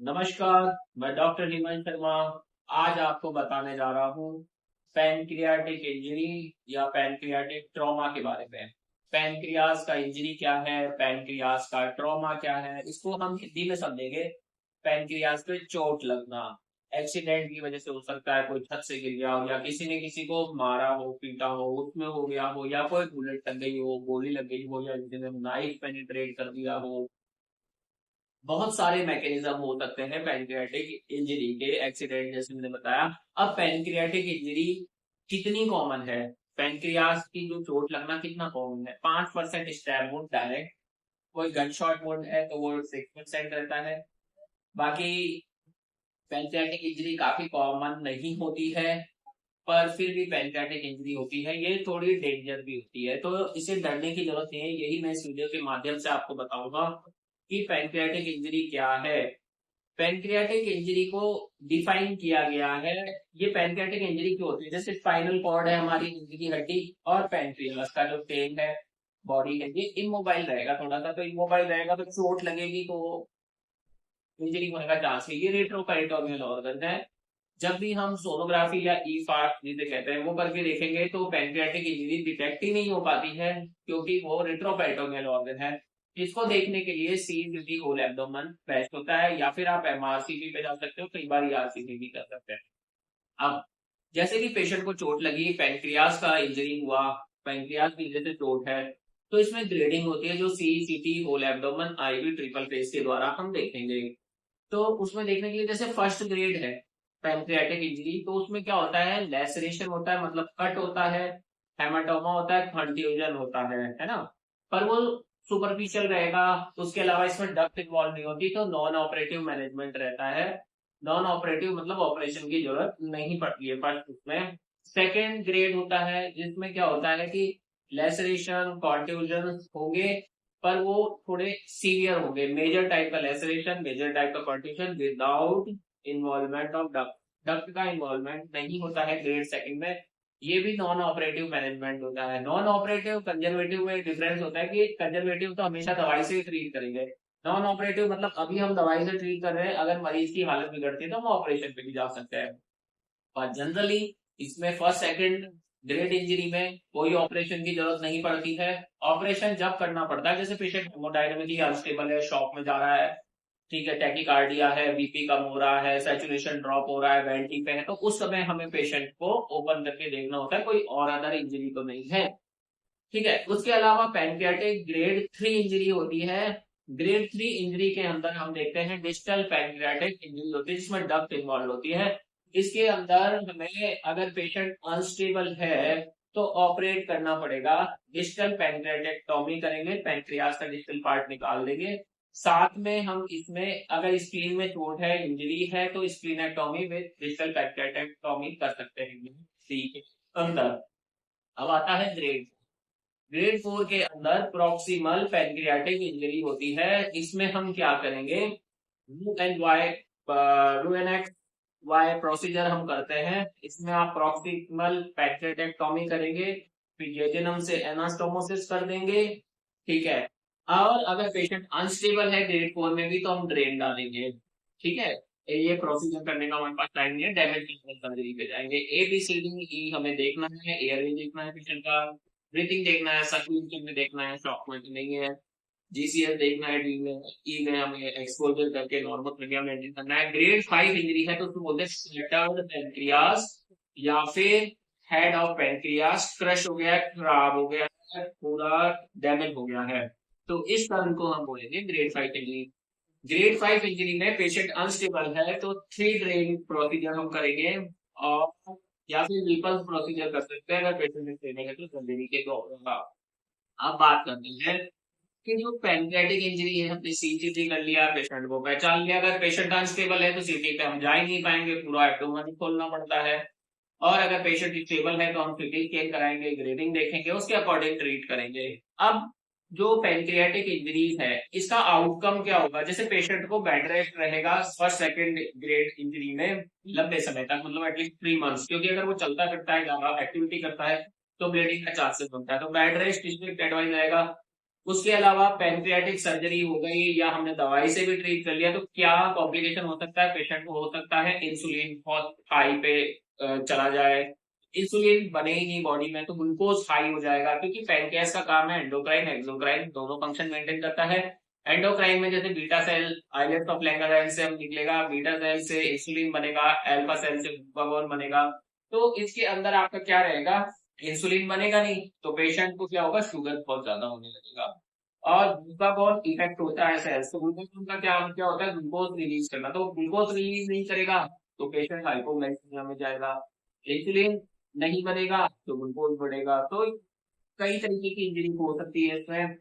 नमस्कार। मैं डॉक्टर हिमांशु शर्मा आज आपको बताने जा रहा हूँ पैनक्रियाटिक इंजरी या पैनक्रियाटिक ट्रॉमा के बारे में। पैनक्रियास का इंजरी क्या है, पैनक्रियास का ट्रॉमा क्या है, इसको हम हिंदी में समझेंगे। पैनक्रियास पे चोट लगना एक्सीडेंट की वजह से हो सकता है, कोई छत से गिर गया हो या किसी ने किसी को मारा हो, पीटा हो, उसमें हो गया हो, या कोई बुलेट लग गई हो, गोली लग गई हो, या किसी ने नाइफ पेनिट्रेट कर दिया हो। बहुत सारे मैकेनिज्म हो सकते हैं पैनक्रियाटिक इंजरी के, एक्सीडेंट जैसे मैंने बताया। अब पैनक्रियाटिक इंजरी कितनी कॉमन है, पैनक्रियास की जो चोट लगना कितना कॉमन है? 5% स्टैब वुंड डायरेक्ट, कोई गन शॉट वुंड है तो वो 6% रहता है। बाकी पैनक्रियाटिक इंजरी काफी कॉमन नहीं होती है, पर फिर भी पैनक्रियाटिक इंजरी होती है, ये थोड़ी डेंजर भी होती है, तो इसे डरने की जरूरत नहीं है। यही मैं इस वीडियो के माध्यम से आपको बताऊंगा कि पैनक्रियाटिक इंजरी क्या है। पैनक्रियाटिक इंजरी को डिफाइन किया गया है। ये पैनक्रियाटिक इंजरी क्यों होती है? जैसे स्पाइनल कॉर्ड है हमारी नीचे की हड्डी, और पैनक्रियास का जो टेल है, बॉडी है, ये इमोबाइल रहेगा थोड़ा सा। तो इमोबाइल रहेगा तो चोट लगेगी तो इंजरी होने का चांस है। ये रेट्रोपेरिटोनियल ऑर्गन है। जब भी हम सोनोग्राफी या ई फास्ट जिसे कहते हैं वो करके देखेंगे तो पैनक्रियाटिक इंजरी डिटेक्ट ही नहीं हो पाती है, क्योंकि वो रेट्रोपेरिटोनियल ऑर्गन है। इसको देखने के लिए सीबीसी होल एब्डोमेन बेस्ट होता है, या फिर आप एमआरसीपी पे जा सकते हो, कई बार आरसीपी भी कर सकते हैं। अब जैसे कि पेशेंट को चोट लगी, पैनक्रियास का इंजरी हुआ, पैनक्रियास की वजह से चोट है, तो इसमें ग्रेडिंग होती है जो CECT whole abdomen IV triple phase के द्वारा हम देखेंगे। तो उसमें देखने के लिए जैसे फर्स्ट ग्रेड है पैनक्रियाटिक इंजरी, तो उसमें क्या होता है? लैसरेशन होता है, मतलब कट होता है, हेमाटोमा होता है, कंट्यूजन होता है ना। पर वो सुपरफिशियल रहेगा। उसके अलावा इसमें डक्ट इन्वॉल्व नहीं होती, तो नॉन ऑपरेटिव मैनेजमेंट रहता है। नॉन ऑपरेटिव मतलब ऑपरेशन की जरूरत नहीं पड़ती है फर्स्ट उसमें। सेकेंड ग्रेड होता है जिसमें क्या होता है कि लेसरेशन कॉन्ट्यूजन होंगे, पर वो थोड़े सीवियर होंगे। मेजर टाइप का लेसरेशन, मेजर टाइप का contusion without involvement of duct, duct का इन्वॉल्वमेंट नहीं होता है ग्रेड सेकंड में। ये भी नॉन ऑपरेटिव मैनेजमेंट होता है। नॉन ऑपरेटिव कंजर्वेटिव में डिफरेंस होता है कि कंजर्वेटिव तो हमेशा दवाई से ही ट्रीट करेंगे। नॉन ऑपरेटिव मतलब अभी हम दवाई से ट्रीट कर रहे हैं, अगर मरीज की हालत बिगड़ती है तो हम ऑपरेशन पे भी जा सकते हैं। और जनरली इसमें फर्स्ट सेकंड ग्रेड इंजरी में कोई ऑपरेशन की जरूरत नहीं पड़ती है। ऑपरेशन जब करना पड़ता है जैसे पेशेंट हेमोडायनामिकली अनस्टेबल है, शॉक में जा रहा है, ठीक है, टैकीकार्डिया है, बीपी कम हो रहा है, सैचुरेशन ड्रॉप हो रहा है, वेंटी पे है, तो उस समय हमें पेशेंट को ओपन करके देखना होता है, कोई और अदर इंजरी तो नहीं है। ठीक है, उसके अलावा पैनक्रियाटिक ग्रेड 3 इंजरी होती है। ग्रेड 3 इंजरी के अंदर हम देखते हैं डिस्टल पैनक्रियाटिक इंजरी होती है जिसमें डक्ट इन्वॉल्व होती है। इसके अंदर हमें अगर पेशेंट अनस्टेबल है तो ऑपरेट करना पड़ेगा। डिस्टल पैनक्रियाटेक्टोमी करेंगे, पैनक्रियास का डिस्टल पार्ट निकाल देंगे। साथ में हम इसमें अगर स्प्लीन में चोट है, इंजरी है, तो स्प्लीनेक्टोमी विद डिस्टल पैनक्रियाटेक्टोमी कर सकते हैं। ठीक है, अंदर अब आता है ग्रेड ग्रेड 4 के अंदर प्रॉक्सिमल पैनक्रियाटिक इंजरी होती है। इसमें हम क्या करेंगे? रू एंड वाई रू एन एक्स वाई प्रोसीजर हम करते हैं। इसमें आप प्रॉक्सिमल पैनक्रियाटेक्टोमी करेंगे, फिर जेजुनम से एनास्टोमोसिस कर देंगे। ठीक है, और अगर पेशेंट अनस्टेबल है ग्रेड 4 में भी तो हम ड्रेन डालेंगे। ठीक है, ये प्रोसीजर करने का हमारे पास टाइम नहीं है, डैमेज सर्जरी पे जाएंगे। ABCD हमें देखना है, एयरवे देखना है पेशेंट का, ब्रीथिंग देखना है, सर्कुलेशन में देखना है, शॉक में तो नहीं है, GCS देखना है, डी में ई में हमें एक्सपोजर करके नॉर्मल प्रक्रिया मेंटेन करना है। ग्रेड 5 इंजरी है तो उसको बोलते हैं स्प्लिटर्ड पेनक्रियास, या फिर हेड ऑफ पेनक्रियास क्रश हो गया है, खराब हो गया है, पूरा डैमेज हो गया है, तो इस टर्म को हम बोलेंगे ग्रेड 5 इंजरी। ग्रेड 5 इंजरी में पेशेंट अनस्टेबल है तो 3 ड्रेन प्रोसीजर हम करेंगे, और या फिर रिपल्स प्रोसीजर कर सकते हैं अगर पेशेंट स्टेबल है तो सर्जरी के दौरान। अब बात करते हैं कि जो पैनक्रियाटिक इंजरी है, हमने सीटी कर लिया, पेशेंट को पहचान लिया। अगर पेशेंट अनस्टेबल है तो सीटी पे हम जा ही नहीं पाएंगे, पूरा एब्डोमेन खोलना पड़ता है। और अगर पेशेंट स्टेबल है तो हम सीटी स्कैन कराएंगे, ग्रेडिंग देखेंगे, उसके अकॉर्डिंग ट्रीट करेंगे। अब जो पैनक्रियाटिक इंजरी है इसका आउटकम क्या होगा? जैसे पेशेंट को बेड रेस्ट रहेगा फर्स्ट सेकंड ग्रेड इंजरी में लंबे समय तक, मतलब एटलीस्ट 3 मंथ्स, क्योंकि अगर वो चलता फिरता है, ज्यादा एक्टिविटी करता है तो ब्लीडिंग का चांसेस बनता है, तो बेड रेस्ट स्ट्रिक्ट एडवाइस रहेगा। उसके अलावा पैनक्रियाटिक सर्जरी हो गई या हमने दवाई से भी ट्रीट कर लिया तो क्या कॉम्प्लिकेशन हो सकता है पेशेंट को? हो सकता है इंसुलिन बहुत हाई पे चला जाए, इंसुलिन बने ही नहीं बॉडी में तो ग्लूकोज हाई हो जाएगा, क्योंकि पैनक्रियास का काम है एंडोक्राइन एक्सोक्राइन दोनों फंक्शन मेंटेन करता है। एंडोक्राइन में जैसे beta cell islets of Langerhans से हम निकलेगा, बीटा सेल से इंसुलिन बनेगा, अल्फा सेल से ग्लूकागॉन बनेगा। तो इसके अंदर आपका क्या रहेगा? इंसुलिन बनेगा नहीं तो पेशेंट को क्या होगा? शुगर बहुत ज्यादा होने लगेगा। और ग्लूकागॉन इफेक्ट होता है सेल्स, तो ग्लूकागॉन का क्या क्या होता है? ग्लूकोज रिलीज करना, तो ग्लूकोज रिलीज नहीं करेगा तो पेशेंट हाइपोग्लाइसीमिया में जाएगा। इंसुलिन नहीं बनेगा तो ग्लूकोज बढ़ेगा। तो कई तरीके की इंजरी हो सकती है इसमें।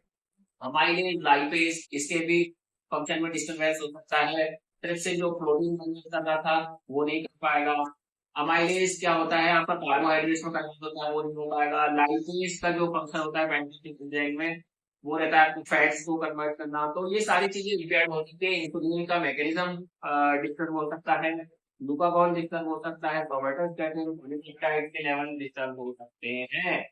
अमाइलेज लाइपेज इसके भी फंक्शन में डिस्टरबेंस हो सकता है। ट्रिप्सिन जो प्रोटीन कंज्यूम कर रहा था वो नहीं कर पाएगा। अमाइलेज क्या होता है? आपका कार्बोहाइड्रेट्स में कन्वर्ट होता है वो नहीं हो पाएगा। लाइपेज का जो फंक्शन होता है पैंक्रियाटिक एंजाइम में वो रहता है फैट्स को कन्वर्ट करना। तो ये सारी चीजें इम्पेयर्ड हो सकती है। इंसुलिन का मैकेनिज्म डिस्टर्ब हो सकता है, ग्लूकागॉन डिस्टर्ब हो सकता है, सोमेटोस्टेटिन पॉलीपेप्टाइड के लेवल डिस्टर्ब हो सकते हैं।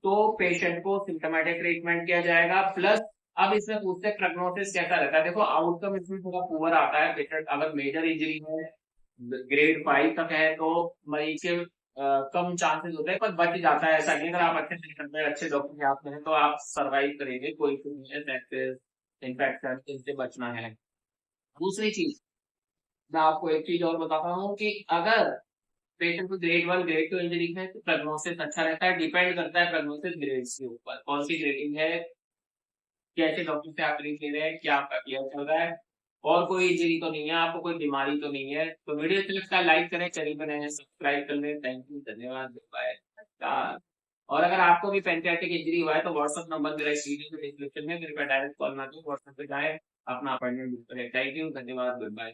तो पेशेंट को सिम्टोमेटिक ट्रीटमेंट किया जाएगा। प्लस अब इसमें पूछते प्रोग्नोसिस कैसा रहता है? देखो आउटकम इसमें थोड़ा पुअर आता है। पेशेंट अगर मेजर इंजरी है ग्रेड 5 तक है तो मरीज के कम चांसेस होते हैं पर बच जाता है। ऐसा नहीं, अगर आप अच्छे ट्रीटमेंट में अच्छे डॉक्टर के हाथ में हैं तो आप सर्वाइव करेंगे, कोई इन्फेक्शन इनसे बचना है। दूसरी चीज मैं आपको एक चीज और बताता हूँ कि अगर पेशेंट को ग्रेड 1 ग्रेड 2 इंजरी है तो प्रोग्नोसिस अच्छा रहता है। डिपेंड करता है प्रोग्नोसिस ग्रेड्स के ऊपर, कौन सी ग्रेडिंग है, कैसे डॉक्टर से आप ट्रीट ले रहे हैं, क्या आपका क्लियर चल रहा है, और कोई इंजरी तो नहीं है, आपको कोई बीमारी तो नहीं है। तो वीडियो अच्छा लगता है लाइक करें, चैनल बने हैं सब्सक्राइब कर लें। थैंक यू, धन्यवाद, बाय। और अगर आपको भी पैंक्रियाटिक इंजरी हुआ है तो व्हाट्सएप नंबर मेरा इस वीडियो के डिस्क्रिप्शन में, मेरे पे डायरेक्ट कॉल ना करें, व्हाट्सएप पे जाए अपना अपॉइंटमेंट बुक करें। थैंक यू, धन्यवाद, बाय।